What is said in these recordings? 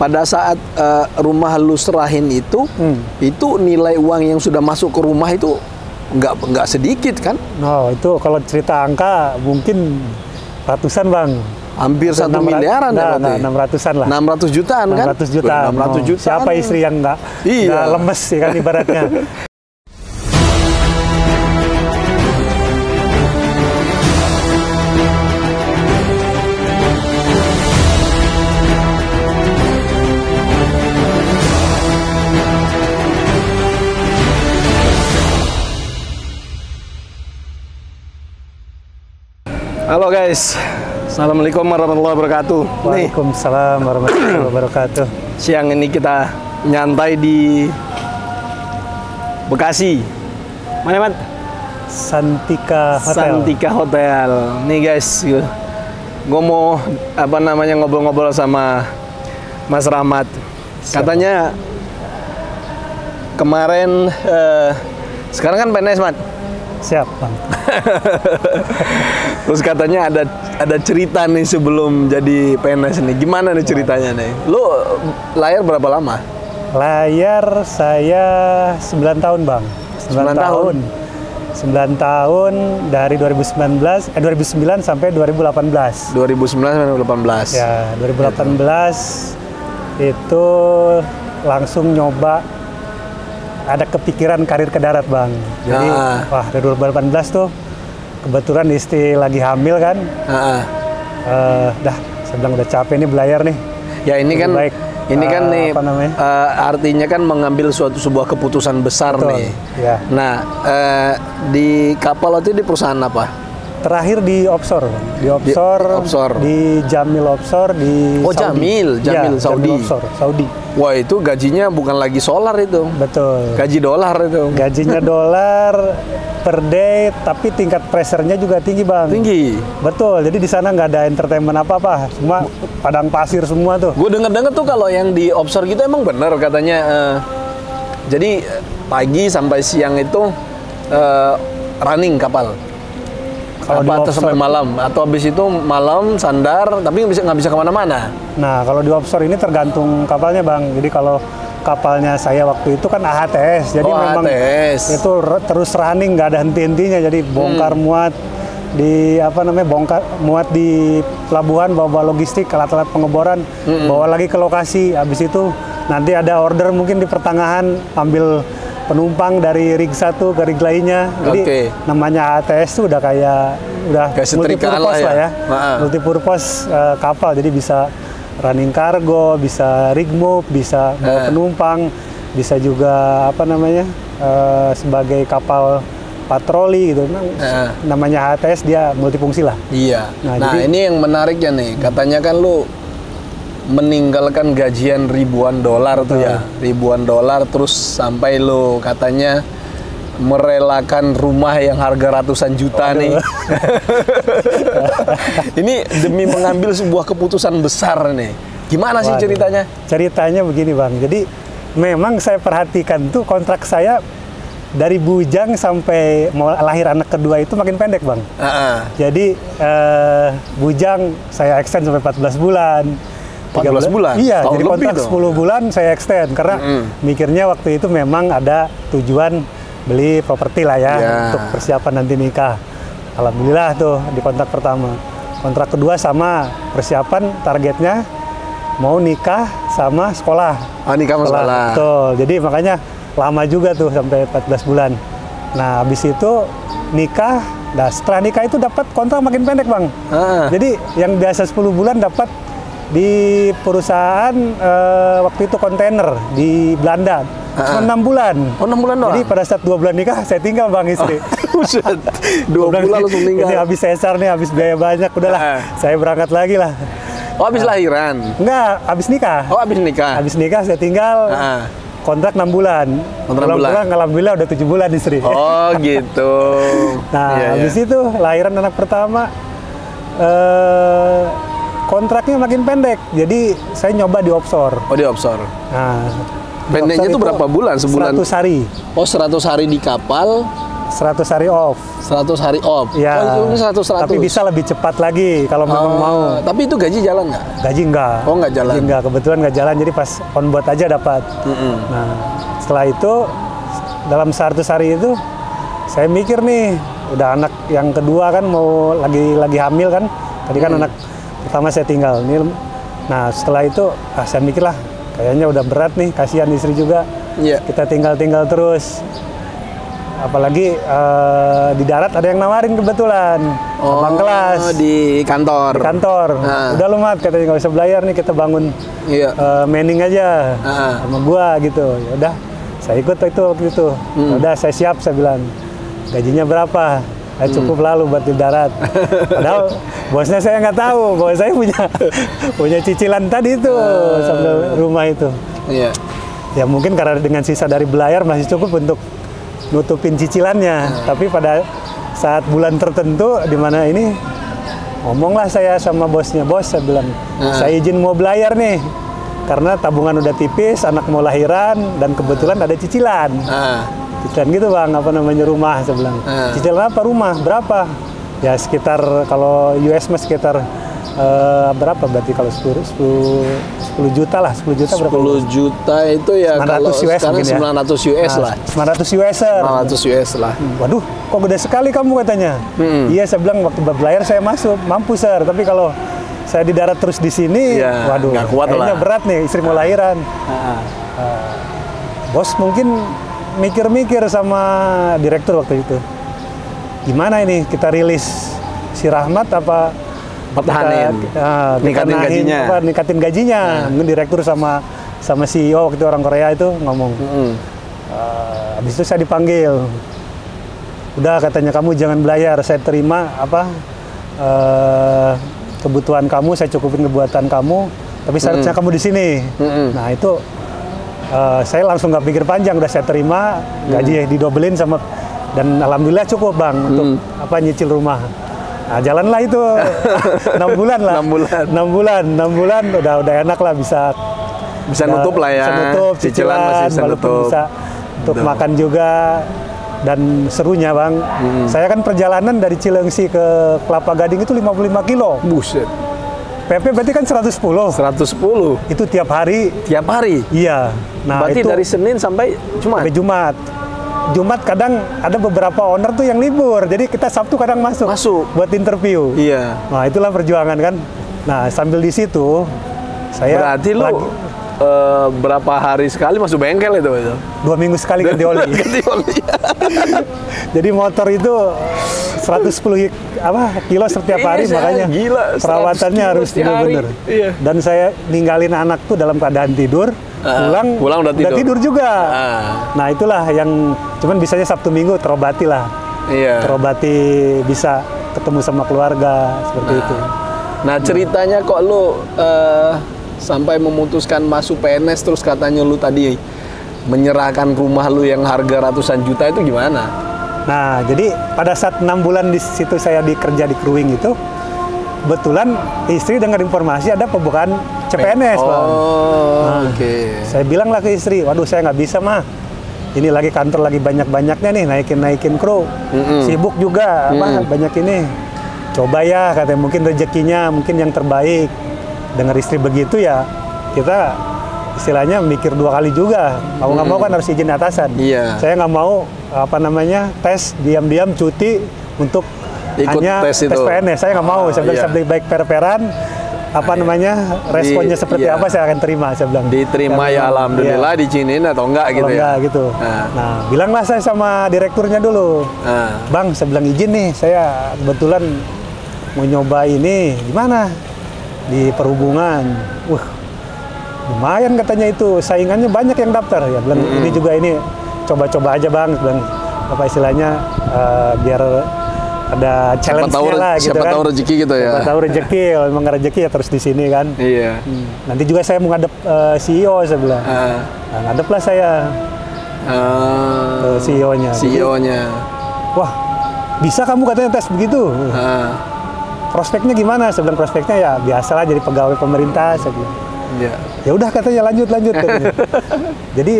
pada saat rumah lu serahin itu nilai uang yang sudah masuk ke rumah itu nggak sedikit kan? Oh, itu kalau cerita angka mungkin ratusan, Bang. Hampir 1 miliaran ya berarti? 600-an lah. 600 jutaan kan? 600 jutaan. 600 jutaan. Siapa istri yang nggak lemes ya kan ibaratnya. Halo guys, Assalamualaikum warahmatullahi wabarakatuh. Waalaikumsalam warahmatullahi wabarakatuh. Siang ini kita nyantai di Bekasi. Mana, Mat? Santika Hotel. Santika Hotel. Nih guys, gue mau ngobrol-ngobrol sama Mas Rahmat. Katanya kemarin, sekarang kan PNS, Mat. Siap, Bang. Terus katanya ada cerita nih sebelum jadi PNS nih. Gimana nih ceritanya nih? Lu layar berapa lama? Layar saya 9 tahun, Bang. 9 tahun. 9 tahun dari 2009 sampai 2018. 2009 sampai 2018. Ya, 2018 itu langsung nyoba ada kepikiran karir ke darat, Bang. Jadi, wah, dari 2018 tuh kebetulan istri lagi hamil kan. Saya bilang udah capek nih belayar nih. Ya ini kan, baik, artinya kan mengambil sebuah keputusan besar. Betul, nih. Ya. Nah, di kapal itu di perusahaan apa? Terakhir di offshore, di Jamil Offshore di Saudi. Jamil ya, Saudi. Jamil Offshore, Saudi. Wah, itu gajinya bukan lagi solar itu. Betul. Gaji dolar itu. Gajinya dolar per day, tapi tingkat pressure-nya juga tinggi, Bang. Tinggi. Betul. Jadi di sana nggak ada entertainment apa-apa, semua padang pasir semua tuh. Gue denger tuh kalau yang di offshore gitu emang bener katanya. Jadi pagi sampai siang itu running kapal. Apa atau sampai malam, atau habis itu malam sandar, tapi nggak bisa kemana-mana. Nah, kalau di offshore ini tergantung kapalnya, Bang. Jadi kalau kapalnya saya waktu itu kan AHTS, jadi memang AHTS. itu terus running, nggak ada henti-hentinya. Jadi bongkar muat di bongkar muat di pelabuhan, bawa logistik, alat-alat pengeboran, bawa lagi ke lokasi. Habis itu nanti ada order mungkin di pertengahan ambil penumpang dari rig satu ke rig lainnya. Jadi namanya ATS itu udah kayak multipurpose lah ya. Multipurpose kapal, jadi bisa running cargo, bisa rig move, bisa bawa penumpang, bisa juga sebagai kapal patroli gitu. Namanya ATS dia multifungsi lah. Iya. Nah, ini yang menariknya nih. Katanya kan lu meninggalkan gajian ribuan dolar tuh ya, ribuan dolar, terus sampai lo katanya merelakan rumah yang harga ratusan juta. Nih. Ini demi mengambil sebuah keputusan besar nih. Gimana sih ceritanya? Ceritanya begini, Bang. Jadi memang saya perhatikan tuh kontrak saya dari bujang sampai mau lahir anak kedua itu makin pendek, Bang. Jadi bujang saya extend sampai 14 bulan. 14 bulan? Iya, jadi kontrak 10 bulan saya extend karena mikirnya waktu itu memang ada tujuan beli properti lah ya, untuk persiapan nanti nikah. Alhamdulillah tuh di kontrak pertama. Kontrak kedua sama persiapan, targetnya mau nikah sama sekolah. Nikah sama sekolah. Betul, jadi makanya lama juga tuh sampai 14 bulan. Nah, habis itu nikah, setelah nikah itu dapat kontrak makin pendek, Bang. Jadi yang biasa 10 bulan dapat di perusahaan waktu itu kontainer di Belanda cuma 6 bulan. 6 bulan doang? Jadi pada saat 2 bulan nikah saya tinggal, Bang, istri. 2 bulan langsung tinggal. Ini habis sesar nih, habis biaya banyak, udahlah saya berangkat lagi lah. Oh, habis lahiran? Enggak, habis nikah. Oh, habis nikah? Habis nikah saya tinggal. Kontrak 6 bulan. Pulang alhamdulillah udah 7 bulan istri. Oh, gitu. Nah, habis itu lahiran anak pertama, kontraknya makin pendek, jadi saya nyoba di offshore. Oh, di offshore. Nah, pendeknya itu berapa bulan? Sebulan? 100 hari. Oh, 100 hari di kapal, 100 hari off. 100 hari off. Ya. Oh, itu 100. Tapi bisa lebih cepat lagi kalau memang mau. Tapi itu gaji jalan nggak? Gaji enggak. Oh, nggak jalan. Gaji enggak, kebetulan nggak jalan, jadi pas on board aja dapat. Nah, setelah itu dalam 100 hari itu saya mikir nih, udah anak yang kedua kan mau lagi hamil kan. Tadi kan anak pertama saya tinggal. Nah, setelah itu saya mikir lah, kayaknya udah berat nih, kasihan istri juga. Iya. Kita tinggal terus. Apalagi di darat ada yang nawarin kebetulan, abang kelas di kantor. di kantor. Udah lu Mat, katanya nggak usah belayar nih, kita bangun manning aja sama gua gitu. Ya udah, saya ikut itu waktu itu. Udah, saya siap, saya bilang gajinya berapa. Cukup lalu buat di darat. Padahal bosnya saya nggak tahu bahwa saya punya cicilan tadi itu sambil rumah itu. Iya. Ya mungkin karena dengan sisa dari belayar masih cukup untuk nutupin cicilannya. Tapi pada saat bulan tertentu di mana ini, ngomonglah saya sama bosnya, bos, saya bilang, saya izin mau belayar nih karena tabungan udah tipis, anak mau lahiran, dan kebetulan ada cicilan. Cicilan gitu bang, apa namanya, rumah, saya bilang. Cicilan apa rumah? Berapa? Ya sekitar, kalau US mah sekitar berapa berarti kalau 10 juta lah, 10 juta berapa? 10 juta itu ya kalau US sekarang mungkin 900 US lah. 900 US. 900 US lah. Waduh, kok gede sekali kamu, katanya. Iya, saya bilang waktu berlayar saya masuk, mampu sir, tapi kalau saya di darat terus di sini, waduh, nggak kuat kayaknya lah. berat nih, istri mau lahiran. Bos mungkin mikir-mikir sama direktur waktu itu. Gimana ini, kita rilis si Rahmat apa pertahanin, ningkatin gajinya. Ningkatin gajinya. Mungkin direktur sama CEO waktu itu, orang Korea itu ngomong. Habis itu saya dipanggil. Udah, katanya, kamu jangan belayar, saya terima kebutuhan kamu, saya cukupin kebutuhan kamu, tapi syaratnya kamu di sini. Nah itu saya langsung nggak pikir panjang, udah saya terima, gaji didobelin sama, dan alhamdulillah cukup bang untuk nyicil rumah. Nah, jalanlah itu 6 bulan lah. 6 bulan udah enak lah, bisa nutup lah ya. Bisa nutup cicilan, masih bisa walaupun nutup. bisa untuk makan juga. Dan serunya bang, saya kan perjalanan dari Cilengsi ke Kelapa Gading itu 55 kilo. Buset. PP berarti kan 110. 110. Itu tiap hari. Tiap hari? Iya. Nah, berarti itu dari Senin sampai Jumat? Sampai Jumat. Jumat kadang ada beberapa owner tuh yang libur, jadi kita Sabtu kadang masuk buat interview. Iya. Nah itulah perjuangan kan. Nah sambil di situ saya berarti lu berapa hari sekali masuk bengkel itu? 2 minggu sekali ganti oli. Ganti oli. Jadi motor itu 110 kilo setiap hari, makanya gila, perawatannya harus benar-benar. Iya. Dan saya ninggalin anak tuh dalam keadaan tidur, pulang udah tidur juga. Nah itulah yang cuman bisanya Sabtu Minggu terobati lah. Iya. Terobati, bisa ketemu sama keluarga seperti itu. Nah ceritanya kok lu sampai memutuskan masuk PNS, terus katanya lu tadi menyerahkan rumah lu yang harga ratusan juta, itu gimana? Nah, jadi pada saat 6 bulan di situ saya kerja di crewing itu, kebetulan istri dengar informasi ada pembukaan CPNS, Bang. Oh, oke. Saya bilang lah ke istri, waduh saya nggak bisa mah. Ini lagi kantor lagi banyak-banyaknya nih, naikin kru. Sibuk juga, banyak ini. Coba ya, katanya, mungkin rezekinya, mungkin yang terbaik. Dengar istri begitu ya, kita istilahnya mikir 2 kali juga. Mau nggak mau kan harus izin atasan. Iya. Saya nggak mau tes diam-diam cuti untuk ikut hanya tes PNS. Saya nggak mau. Saya bilang saya beli baik per-peran. Responnya seperti apa saya akan terima. Saya bilang diterima ya alhamdulillah, dicinin atau enggak gitu ya. Enggak gitu. Nah, bilanglah saya sama direkturnya dulu. Bang, saya bilang izin nih. Saya kebetulan mau nyoba ini. Gimana? Di perhubungan. Lumayan katanya itu, saingannya banyak yang daftar. Ya bilang ini juga ini coba-coba aja bang, bilang apa istilahnya biar ada challenge-nya lah gitu kan. Siapa tahu rezeki gitu ya. Siapa tahu rezeki, kalau memang rezeki ya terus di sini kan. Iya. Nanti juga saya mau ngadep CEO, saya bilang. Nah, ngadep lah saya CEO-nya. CEO-nya. Wah, bisa kamu katanya tes begitu. Prospeknya gimana? Saya bilang prospeknya ya biasalah jadi pegawai pemerintah, saya bilang. Iya. Ya udah katanya lanjut katanya. Jadi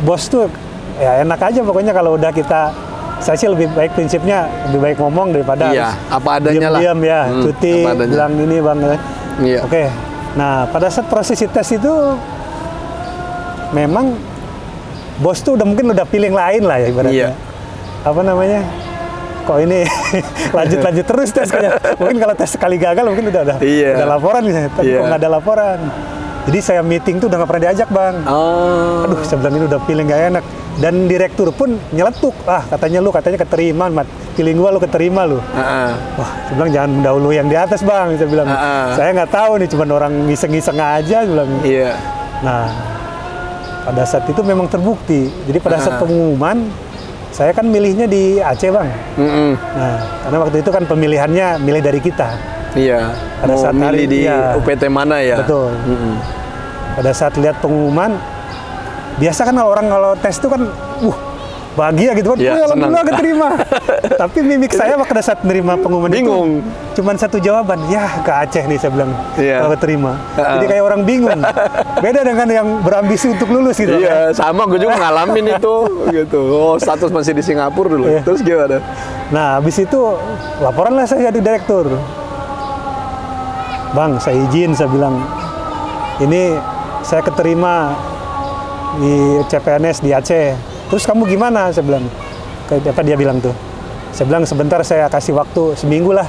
bos tuh ya enak aja pokoknya kalau udah kita saya sih lebih baik prinsipnya lebih baik ngomong daripada Iya, apa adanya lah. diam ya, cuti, apa adanya. bilang ini bang. Iya. Oke, nah pada saat proses tes itu memang bos tuh mungkin udah feeling lain lah ya ibaratnya. Iya. Apa namanya? Kok ini lanjut terus tes kayaknya. Mungkin kalau tes sekali gagal mungkin udah Iya. laporan misalnya, tapi Iya. kok nggak ada laporan. Jadi saya meeting tuh udah nggak pernah diajak bang. Oh. Aduh, saya bilang ini udah feeling gak enak. Dan direktur pun nyeletuk. Katanya keterima, Mat. Feeling gua lu keterima lu. Wah, saya bilang jangan mendahului yang di atas bang. Saya bilang, saya nggak tahu nih, cuman orang ngiseng-ngiseng aja. Saya bilang. Iya. Nah, pada saat itu memang terbukti. Jadi pada saat pengumuman, saya kan milihnya di Aceh bang. Nah, karena waktu itu kan pemilihannya milih dari kita. Iya. Pada saat milih hari, di iya. UPT mana ya? Betul. Pada saat lihat pengumuman, biasa kan orang kalau tes itu kan, bahagia gitu kan, Ya, alhamdulillah keterima. Tapi mimik saya pada saat menerima pengumuman bingung. itu, cuman satu jawaban, ya ke Aceh nih saya bilang, Iya. kalau keterima. Jadi kayak orang bingung. Beda dengan yang berambisi untuk lulus gitu. Iya, sama gue juga ngalamin itu gitu. Oh, status masih di Singapura dulu. Iya. Terus gimana? Nah, habis itu laporan lah saya di direktur. Bang, saya izin, saya bilang, ini saya keterima di CPNS di Aceh. Terus kamu gimana? Saya bilang. Apa dia bilang tuh? Saya bilang sebentar saya kasih waktu seminggu lah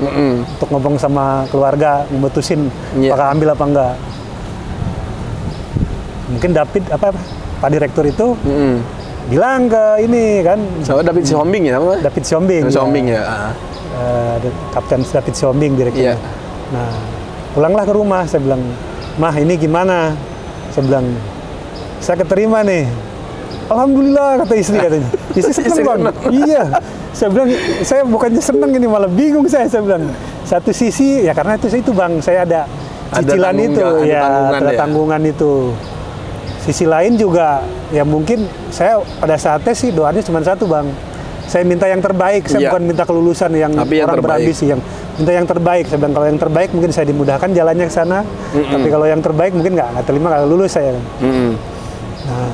untuk ngomong sama keluarga, memutusin apakah ambil apa enggak. Mungkin Pak Direktur itu bilang ke ini kan. Sama David Siombing ya? Apa? David Siombing. Siombing ya. Kapten David Siombing direkturnya. Iya. Nah, pulanglah ke rumah. Saya bilang, Mah ini gimana? Saya bilang, saya keterima nih. Alhamdulillah, kata istri katanya. Istri seneng bang. Iya. Saya bilang, saya bukannya seneng ini, malah bingung saya. Saya bilang, satu sisi ya karena itu bang, saya ada cicilan itu, ada tanggungan itu. Sisi lain juga, ya mungkin saya pada saat tes sih doanya cuma satu bang. Saya minta yang terbaik, saya bukan minta kelulusan yang orang berambisi, yang minta yang terbaik. Saya bilang kalau yang terbaik mungkin saya dimudahkan jalannya ke sana, tapi kalau yang terbaik mungkin nggak terima kalau lulus saya. Nah,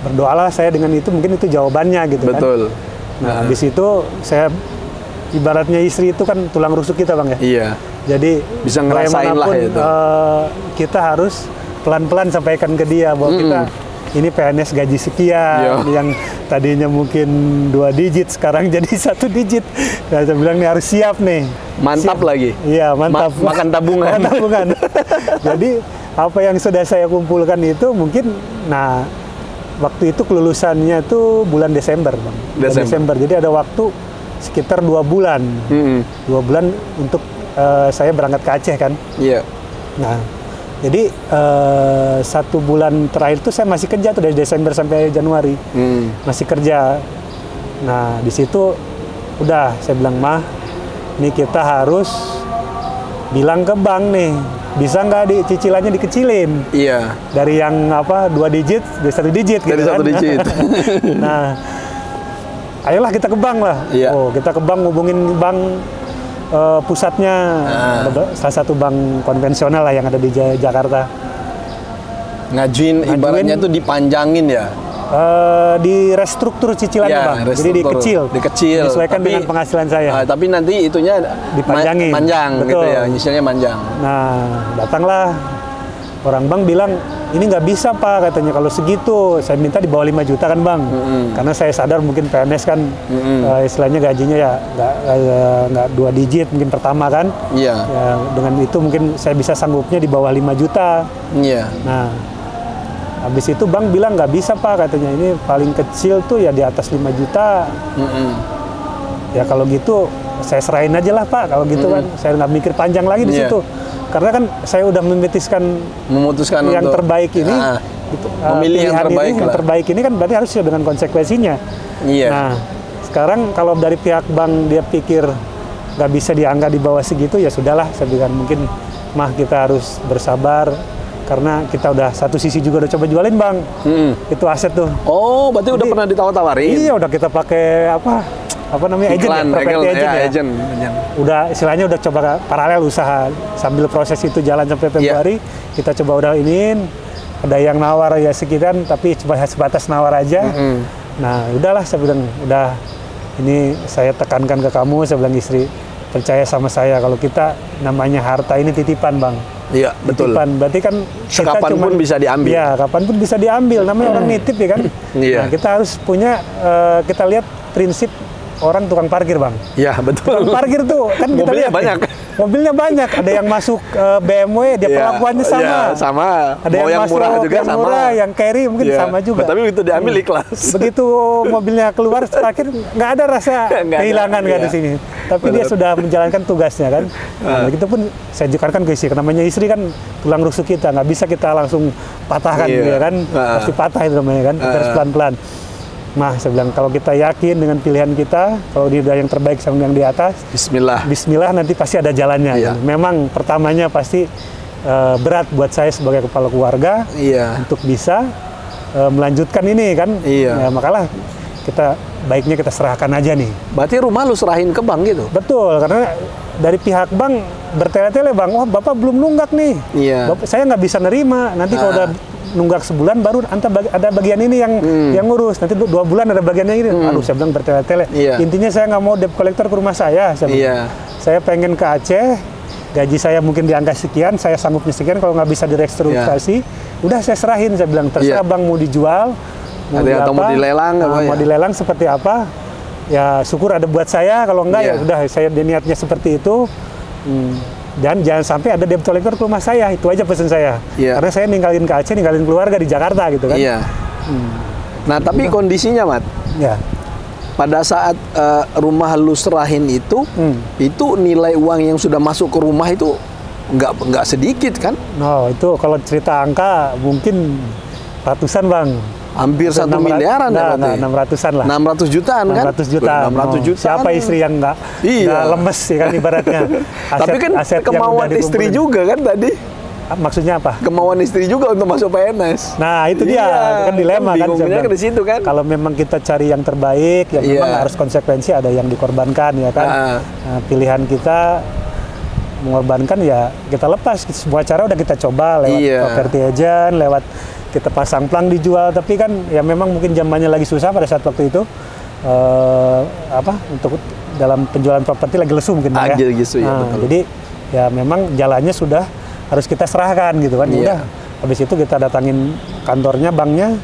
berdoalah saya dengan itu, mungkin itu jawabannya gitu. Betul. Kan. Nah, habis itu saya ibaratnya istri itu kan tulang rusuk kita bang ya. Iya. Jadi bisa ngerasain lah itu. Kita harus pelan-pelan sampaikan ke dia bahwa kita ini PNS gaji sekian, yang tadinya mungkin 2 digit, sekarang jadi 1 digit. Nah, saya bilang nih harus siap nih. Mantap lagi. Iya, mantap. Makan tabungan. Makan tabungan. Jadi apa yang sudah saya kumpulkan itu mungkin, nah waktu itu kelulusannya itu bulan Desember, bang. Desember. Jadi ada waktu sekitar 2 bulan. 2 bulan untuk saya berangkat ke Aceh kan. Iya. Nah, jadi 1 bulan terakhir itu saya masih kerja tuh dari Desember sampai Januari, masih kerja. Nah di situ udah saya bilang, Mah, nih kita harus bilang ke bank nih, bisa nggak cicilannya dikecilin? Iya. Dari yang 2 digit, dari 1 digit. Dari gitu 1 digit. Nah, ayolah kita ke bank lah. Iya. Oh, kita ke bank, hubungin bank. Pusatnya salah satu bank konvensional lah yang ada di Jakarta. Ngajuin ibaratnya tuh dipanjangin ya? Di restruktur cicilannya bang, jadi dikecil, disesuaikan dengan penghasilan saya. Tapi nanti itunya dipanjangin, panjang gitu ya, nyicilnya panjang. Nah, datanglah orang bank bilang, ini nggak bisa pak, katanya kalau segitu, saya minta di bawah 5 juta kan bang, karena saya sadar mungkin PNS kan istilahnya gajinya ya nggak 2 digit mungkin pertama kan, ya, dengan itu mungkin saya bisa sanggupnya di bawah 5 juta. Nah, habis itu bank bilang nggak bisa pak, katanya ini paling kecil tuh ya di atas 5 juta. Ya kalau gitu saya serahin aja lah pak, kalau gitu kan saya nggak mikir panjang lagi di situ. Karena kan saya udah memutuskan yang untuk terbaik ini, memilih yang terbaik ini kan berarti harus dengan konsekuensinya. Nah, sekarang kalau dari pihak bank dia pikir nggak bisa diangkat di bawah segitu, ya sudahlah, saya bilang mungkin Mah kita harus bersabar karena kita udah satu sisi juga udah coba jualin bang, itu aset tuh. Oh, berarti udah pernah ditawar-tawarin? Iya, udah kita pakai apa namanya, agent, agent. Udah istilahnya udah coba paralel usaha sambil proses itu jalan sampai Februari. Kita coba udah ada yang nawar ya sekian, tapi cuma sebatas nawar aja. Nah udahlah, saya bilang udah ini saya tekankan ke kamu, saya bilang istri, percaya sama saya kalau kita namanya harta ini titipan Bang. Iya, betul. Titipan, berarti kan Kapanpun bisa diambil. Iya, kapanpun bisa diambil. Namanya orang nitip ya kan. Iya. Nah, kita harus punya, kita lihat prinsip orang tukang parkir Bang. Iya, betul. Tukang parkir tuh kan kita Mobilnya lihat banyak. Mobilnya banyak. Ada yang masuk BMW, dia Iya, perlakuannya sama. iya, sama. Ada Mau yang masuk murah juga yang sama. murah, yang carry mungkin Iya. sama juga. Tapi begitu diambil ikhlas. Begitu mobilnya keluar parkir, nggak ada rasa Nggak ada, kehilangan nggak di iya. sini. Tapi dia sudah menjalankan tugasnya kan. Nah, begitu pun saya jukarkan ke istri. Namanya istri kan tulang rusuk kita, nggak bisa kita langsung patahkan Iya. ya kan. Pasti patah itu namanya kan. Kita harus pelan-pelan. Nah, saya bilang kalau kita yakin dengan pilihan kita, kalau dia udah yang terbaik sama yang di atas, Bismillah. Bismillah nanti pasti ada jalannya. Iya. Gitu. Memang pertamanya pasti berat buat saya sebagai kepala keluarga Iya. untuk bisa melanjutkan ini kan. Iya. Ya, makalah kita baiknya kita serahkan aja nih. Berarti rumah lu serahin ke bank gitu? Betul, karena dari pihak bank bertele-tele Bang, wah Bapak belum nunggak nih. Iya. Saya nggak bisa nerima. Nanti kalau udah nunggak sebulan baru ada bagian ini yang ngurus. Nanti 2 bulan ada bagiannya ini. Aduh, saya bilang bertele-tele. Iya. Intinya saya nggak mau debt collector ke rumah saya. Saya bilang. Iya. Saya pengen ke Aceh, gaji saya mungkin di angka sekian, saya sanggupnya sekian, kalau nggak bisa direstrukturisasi, udah saya serahin, saya bilang terserah Iya. Bang mau dijual, Atau mau dilelang, apa mau ya? dilelang seperti apa, ya syukur ada buat saya, kalau enggak Iya. ya udah saya niatnya seperti itu. Dan jangan sampai ada debt collector ke rumah saya, itu aja pesan saya. Iya. Karena saya ninggalin ke Aceh, ninggalin keluarga di Jakarta gitu kan. Iya. Nah, tapi kondisinya, Mat, Ya. pada saat rumah lu serahin itu nilai uang yang sudah masuk ke rumah itu nggak sedikit kan? No, itu kalau cerita angka mungkin ratusan Bang. Hampir 1 miliaran ya berarti? 600-an lah. 600 jutaan kan? 600 jutaan. 600 jutaan. Siapa istri yang nggak lemes ya kan ibaratnya. Tapi kan aset yang kemauan udah istri dikumpulin. juga kan tadi? Maksudnya apa? Kemauan istri juga untuk masuk PNS. Nah, itu dia. Iya, Kan dilema kan. bingungnya saya bilang. kan di situ kan? Kalau memang kita cari yang terbaik, ya memang Iya. harus konsekuensi, ada yang dikorbankan ya kan. Nah, pilihan kita mengorbankan ya kita lepas. Semua cara udah kita coba lewat Iya. property agent, lewat kita pasang plang dijual, tapi kan ya memang mungkin zamannya lagi susah pada saat waktu itu. Untuk dalam penjualan properti lagi lesu mungkin Bang, ya. Lagi lesu, ya, Nah, betul. jadi ya memang jalannya sudah harus kita serahkan gitu kan. Iya. Udah habis itu kita datangin kantornya, banknya,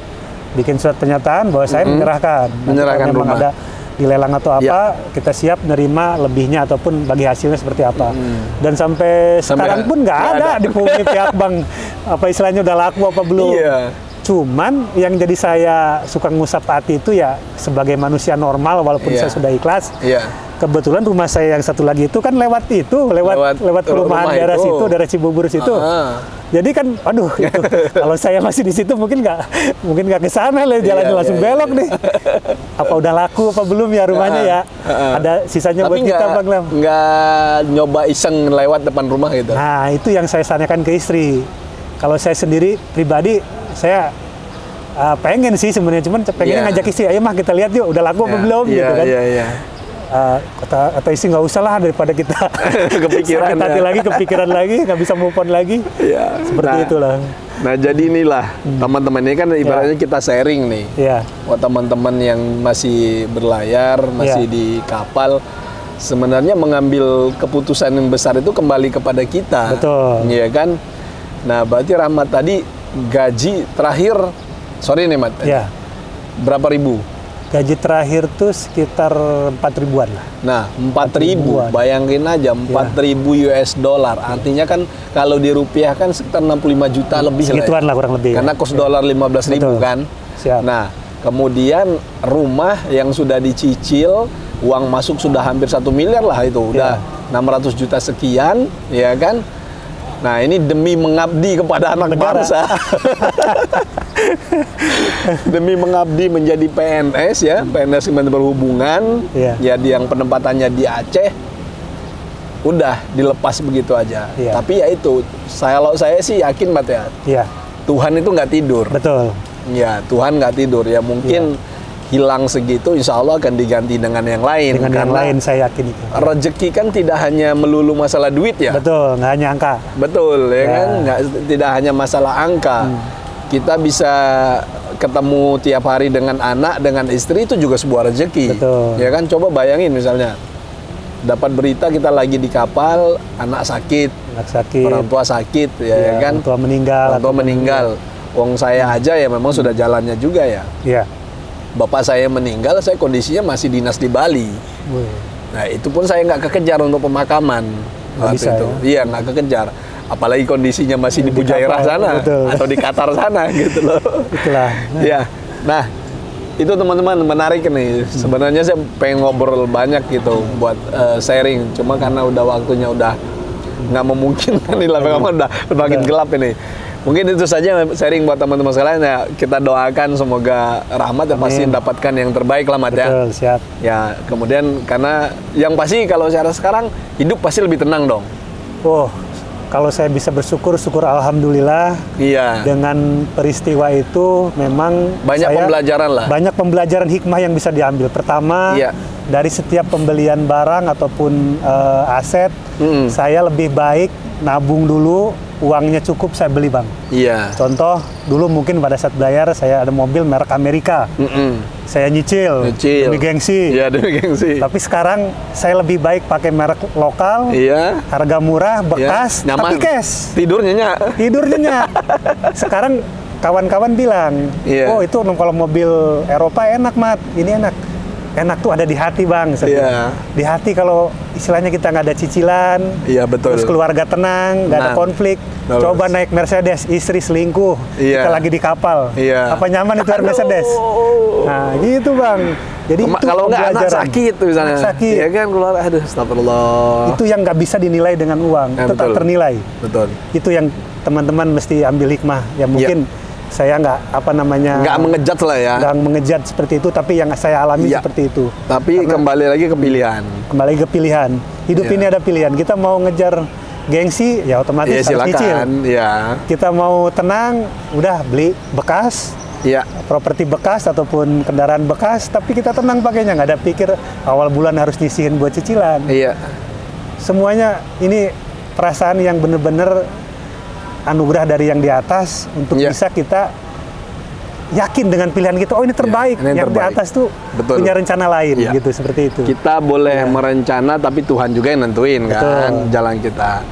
bikin surat pernyataan bahwa saya menyerahkan. Nanti Menyerahkan kalau memang rumah. ada dilelang atau apa, kita siap nerima lebihnya ataupun bagi hasilnya seperti apa. Dan sampai sekarang pun nggak ada dihubungi pihak bank, apa istilahnya udah laku apa belum. Iya. Cuman yang jadi saya suka ngusap hati itu ya sebagai manusia normal walaupun Iya. saya sudah ikhlas. Iya. Kebetulan rumah saya yang satu lagi itu kan lewat perumahan rumah daerah itu. situ, daerah Cibubur situ. Jadi kan, aduh, itu kalau saya masih di situ mungkin nggak ke sana lah, jalannya Iya, langsung iya, belok nih. Apa udah laku apa belum ya rumahnya ya? Ada sisanya buat kita Bang Lam. nggak nyoba iseng lewat depan rumah gitu? Nah, itu yang saya tanyakan ke istri. Kalau saya sendiri pribadi, saya pengen sih sebenarnya, cuman pengennya Iya. ngajak istri, ayo mah kita lihat yuk, udah laku apa belum Iya, gitu kan. Iya. Kata istri nggak usah lah daripada kita Kepikiran sakit hati ya. lagi, kepikiran lagi, nggak bisa move on lagi. Iya. Seperti itulah. Nah, jadi inilah teman-teman ini kan ibaratnya kita sharing nih. Iya. Buat teman-teman yang masih berlayar, masih Iya. di kapal, sebenarnya mengambil keputusan yang besar itu kembali kepada kita. Betul. Iya kan? Nah, berarti Rahmat tadi gaji terakhir, sorry nih Mat, Ya. berapa ribu? Gaji terakhir tuh sekitar 4.000-an lah. Nah, 4.000, 4.000-an. bayangin aja 4.000 US dollar. Artinya kan kalau dirupiahkan sekitar 65 juta lebih lah. Segituan lah kurang lebih. Karena kos dolar 15.000 Betul. kan. Siap. Nah, kemudian rumah yang sudah dicicil, uang masuk sudah hampir 1 miliar lah itu. Udah 600 juta sekian, ya kan? Nah, ini demi mengabdi kepada anak Negara. bangsa. Demi mengabdi menjadi PNS ya, PNS Kementerian Perhubungan, Iya. ya yang penempatannya di Aceh, udah dilepas begitu aja. Iya. Tapi ya itu, kalau saya sih yakin Mat ya, Iya, Tuhan itu nggak tidur. betul. Ya, Tuhan nggak tidur. Ya mungkin hilang segitu, insya Allah akan diganti dengan yang lain. Dengan yang Karena lain saya yakin itu. rezeki kan tidak hanya melulu masalah duit ya. Betul, nggak hanya angka. Betul ya Ya. kan, tidak hanya masalah angka. Kita bisa ketemu tiap hari dengan anak, dengan istri itu juga sebuah rezeki. Betul. Ya kan, coba bayangin misalnya dapat berita kita lagi di kapal, anak sakit, orang tua sakit, ya kan, orang tua meninggal, Wong saya aja ya memang sudah jalannya juga ya. Iya. Bapak saya meninggal, saya kondisinya masih dinas di Bali. Nah itu pun saya nggak kekejar untuk pemakaman waktu bisa, itu. ya? Iya, nggak kekejar. Apalagi kondisinya masih di Pujairah sana, betul. atau di Qatar sana gitu loh. Itulah. Ya, nah itu teman-teman menarik nih. Sebenarnya saya pengen ngobrol banyak gitu buat sharing. Cuma karena udah waktunya udah nggak memungkinkan nih, lama-lama udah makin gelap ini. Mungkin itu saja sharing buat teman-teman sekalian ya. Kita doakan semoga Rahmat ya pasti mendapatkan yang terbaik lah, Mat ya. Betul, siap. Ya, kemudian karena yang pasti kalau saya sekarang hidup pasti lebih tenang dong. Oh, kalau saya bisa bersyukur, syukur alhamdulillah. Iya. Dengan peristiwa itu memang banyak pembelajaran lah. Banyak pembelajaran hikmah yang bisa diambil. Pertama, dari setiap pembelian barang ataupun aset, saya lebih baik nabung dulu, uangnya cukup saya beli, Bang. Iya. Contoh, dulu mungkin pada saat bayar saya ada mobil merek Amerika. Saya nyicil demi gengsi. Iya, demi gengsi. Tapi sekarang saya lebih baik pakai merek lokal. Iya. Harga murah, bekas, tapi cash. Tidur nyenyak. Sekarang kawan-kawan bilang, oh itu kalau mobil Eropa enak, Mat. Ini enak. Enak tuh ada di hati, Bang. Di hati kalau istilahnya kita nggak ada cicilan, betul. Terus keluarga tenang, nggak ada konflik. Coba naik Mercedes, istri selingkuh, kita lagi di kapal. Apa nyaman itu Mercedes? Nah, gitu, Bang. Jadi kalau nggak anak sakit tuh misalnya, sakit. Ya kan, keluar, aduh, astagfirullah. Itu yang nggak bisa dinilai dengan uang, tetap ternilai. Betul. Itu yang teman-teman mesti ambil hikmah. Ya mungkin saya nggak nggak mengejat lah ya, nggak mengejat seperti itu, tapi yang saya alami seperti itu. Tapi kembali lagi ke pilihan. Hidup ini ada pilihan. Kita mau ngejar gengsi, ya otomatis harus nyicil. Kita mau tenang, udah beli bekas, properti bekas ataupun kendaraan bekas, tapi kita tenang pakainya, nggak ada pikir awal bulan harus nyisihin buat cicilan. Semuanya ini perasaan yang bener-bener anugerah dari yang di atas untuk bisa kita yakin dengan pilihan kita. Oh, ini terbaik. Yang terbaik. Di atas tuh punya rencana lain, gitu, seperti itu. Kita boleh merencana, tapi Tuhan juga yang nentuin kan jalan kita.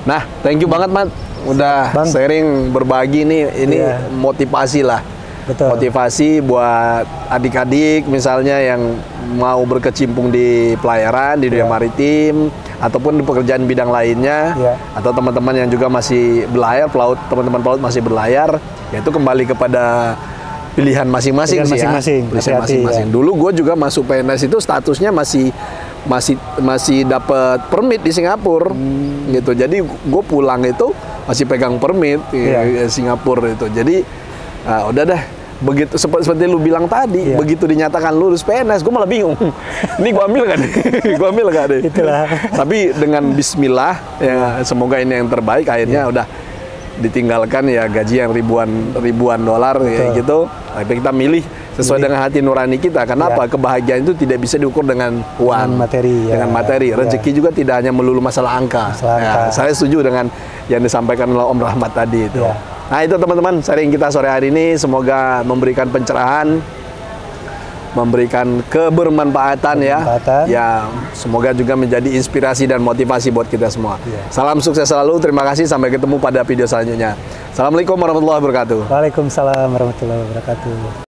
Nah, thank you banget, Mat. Udah sharing, berbagi nih. Ini motivasi lah. Motivasi buat adik-adik misalnya yang mau berkecimpung di pelayaran, di dunia maritim, ataupun di pekerjaan bidang lainnya, atau teman-teman yang juga masih berlayar, teman-teman pelaut masih berlayar, yaitu kembali kepada pilihan masing-masing sih ya. Pilihan masing-masing. Dulu gue juga masuk PNS itu statusnya masih dapat permit di Singapura, gitu. Jadi gue pulang itu masih pegang permit Singapura itu. Jadi udah deh. Begitu seperti lu bilang tadi, begitu dinyatakan lulus PNS, gue malah bingung. Ini gue ambil gak nih? Gue ambil gak nih? Itulah. Tapi dengan Bismillah, ya semoga ini yang terbaik. Akhirnya udah ditinggalkan ya gaji yang ribuan dolar kayak gitu. Tapi kita milih sesuai dengan hati nurani kita. Kenapa? Kebahagiaan itu tidak bisa diukur dengan uang, dengan materi. Rezeki juga tidak hanya melulu masalah angka. Saya setuju dengan yang disampaikan oleh Om Rahmat tadi itu. Nah itu teman-teman sharing kita sore hari ini, semoga memberikan pencerahan, memberikan kebermanfaatan ya, semoga juga menjadi inspirasi dan motivasi buat kita semua. Salam sukses selalu, terima kasih, sampai ketemu pada video selanjutnya. Assalamualaikum warahmatullahi wabarakatuh. Waalaikumsalam warahmatullahi wabarakatuh.